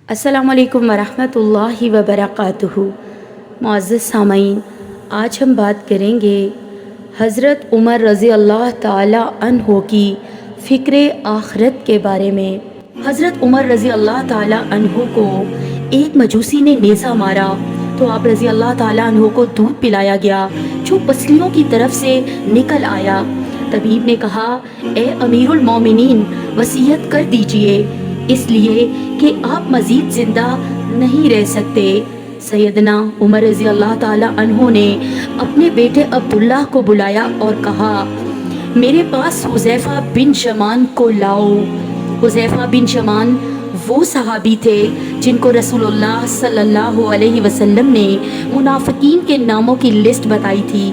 السلام علیکم ورحمۃ اللہ وبرکاتہ۔ معزز سامعین، آج ہم بات کریں گے حضرت عمر رضی اللہ تعالی عنہ کی فکر آخرت کے بارے میں۔ حضرت عمر رضی اللہ تعالی عنہ کو ایک مجوسی نے نیزہ مارا تو آپ رضی اللہ تعالی عنہ کو دودھ پلایا گیا جو پسلیوں کی طرف سے نکل آیا۔ طبیب نے کہا، اے امیر المومنین، وصیت کر دیجئے، اس لیے کہ آپ مزید زندہ نہیں رہ سکتے۔ سیدنا عمر رضی اللہ تعالی عنہ نے اپنے بیٹے عبداللہ کو بلایا اور کہا، میرے پاس حذیفہ بن شمان کو لاؤ۔ حذیفہ بن شمان وہ صحابی تھے جن کو رسول اللہ صلی اللہ علیہ وسلم نے منافقین کے ناموں کی لسٹ بتائی تھی،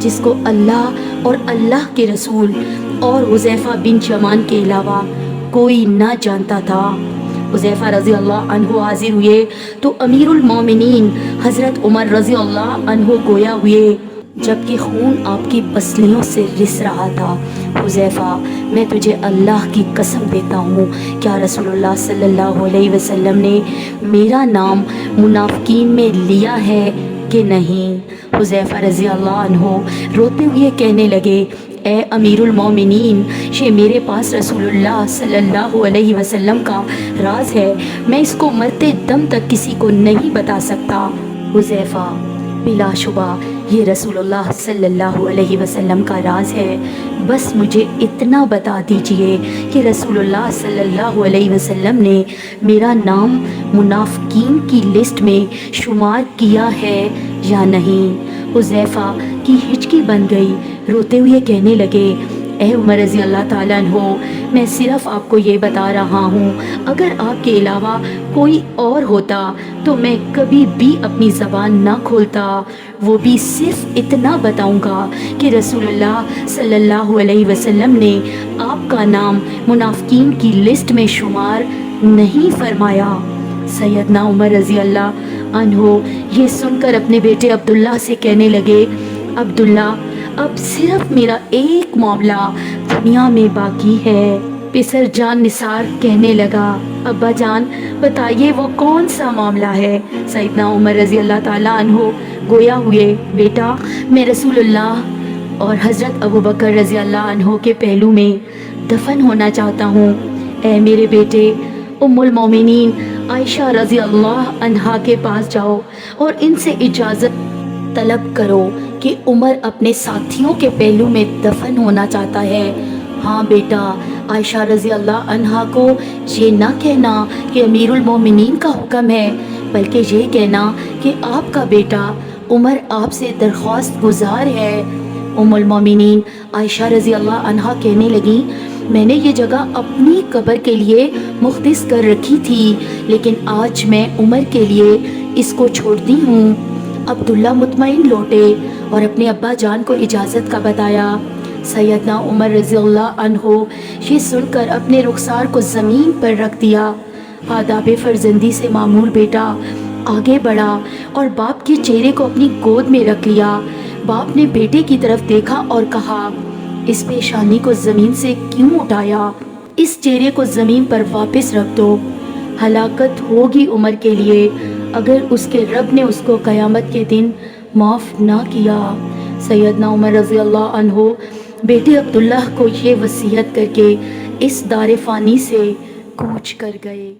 جس کو اللہ اور اللہ کے رسول اور حذیفہ بن شمان کے علاوہ کوئی نہ جانتا تھا۔ حذیفہ رضی اللہ عنہ حاضر ہوئے تو امیر المومنین حضرت عمر رضی اللہ عنہ گویا ہوئے، جبکہ خون آپ کی پسلیوں سے رس رہا تھا۔ حذیفہ، میں تجھے اللہ کی قسم دیتا ہوں، کیا رسول اللہ صلی اللہ علیہ وسلم نے میرا نام منافقین میں لیا ہے کہ نہیں؟ حذیفہ رضی اللہ عنہ روتے ہوئے کہنے لگے، اے امیر المومنین، یہ میرے پاس رسول اللہ صلی اللہ علیہ وسلم کا راز ہے، میں اس کو مرتے دم تک کسی کو نہیں بتا سکتا۔ حذیفہ، بلا شبہ یہ رسول اللہ صلی اللہ علیہ وسلم کا راز ہے، بس مجھے اتنا بتا دیجئے کہ رسول اللہ صلی اللہ علیہ وسلم نے میرا نام منافقین کی لسٹ میں شمار کیا ہے یا نہیں؟ حذیفہ کی ہچکی بن گئی، روتے ہوئے کہنے لگے، اے عمر رضی اللہ تعالیٰ عنہ، میں صرف آپ کو یہ بتا رہا ہوں، اگر آپ کے علاوہ کوئی اور ہوتا تو میں کبھی بھی اپنی زبان نہ کھولتا، وہ بھی صرف اتنا بتاؤں گا کہ رسول اللہ صلی اللہ علیہ وسلم نے آپ کا نام منافقین کی لسٹ میں شمار نہیں فرمایا۔ سیدنا عمر رضی اللہ عنہ یہ سن کر اپنے بیٹے عبداللہ سے کہنے لگے، عبداللہ، اب صرف میرا ایک معاملہ دنیا میں باقی ہے۔ پسر جان نثار کہنے لگا، ابا جان بتائیے وہ کون سا معاملہ ہے؟ سیدنا عمر رضی اللہ تعالیٰ عنہ گویا ہوئے، بیٹا، میں رسول اللہ اور حضرت ابوبکر رضی اللہ عنہ کے پہلو میں دفن ہونا چاہتا ہوں۔ اے میرے بیٹے، ام المومنین عائشہ رضی اللہ عنہا کے پاس جاؤ اور ان سے اجازت طلب کرو کہ عمر اپنے ساتھیوں کے پہلو میں دفن ہونا چاہتا ہے۔ ہاں بیٹا، عائشہ رضی اللہ عنہا کو یہ نہ کہنا کہ امیر المومنین کا حکم ہے، بلکہ یہ کہنا کہ آپ کا بیٹا عمر آپ سے درخواست گزار ہے۔ ام المومنین عائشہ رضی اللہ عنہا کہنے لگیں، میں نے یہ جگہ اپنی قبر کے لیے مختص کر رکھی تھی، لیکن آج میں عمر کے لیے اس کو چھوڑتی ہوں۔ عبداللہ مطمئن لوٹے اور اپنے ابا جان کو اجازت کا بتایا۔ سیدنا عمر رضی اللہ عنہ یہ سن کر اپنے رخسار کو زمین پر رکھ دیا۔ آداب فرزندی سے معمور بیٹا آگے بڑھا اور باپ کے چہرے کو اپنی گود میں رکھ لیا۔ باپ نے بیٹے کی طرف دیکھا اور کہا، اس پیشانی کو زمین سے کیوں اٹھایا؟ اس چہرے کو زمین پر واپس رکھ دو۔ ہلاکت ہوگی عمر کے لیے اگر اس کے رب نے اس کو قیامت کے دن معاف نہ کیا۔ سیدنا عمر رضی اللہ عنہ بیٹے عبداللہ کو یہ وصیت کر کے اس دار فانی سے کوچ کر گئے۔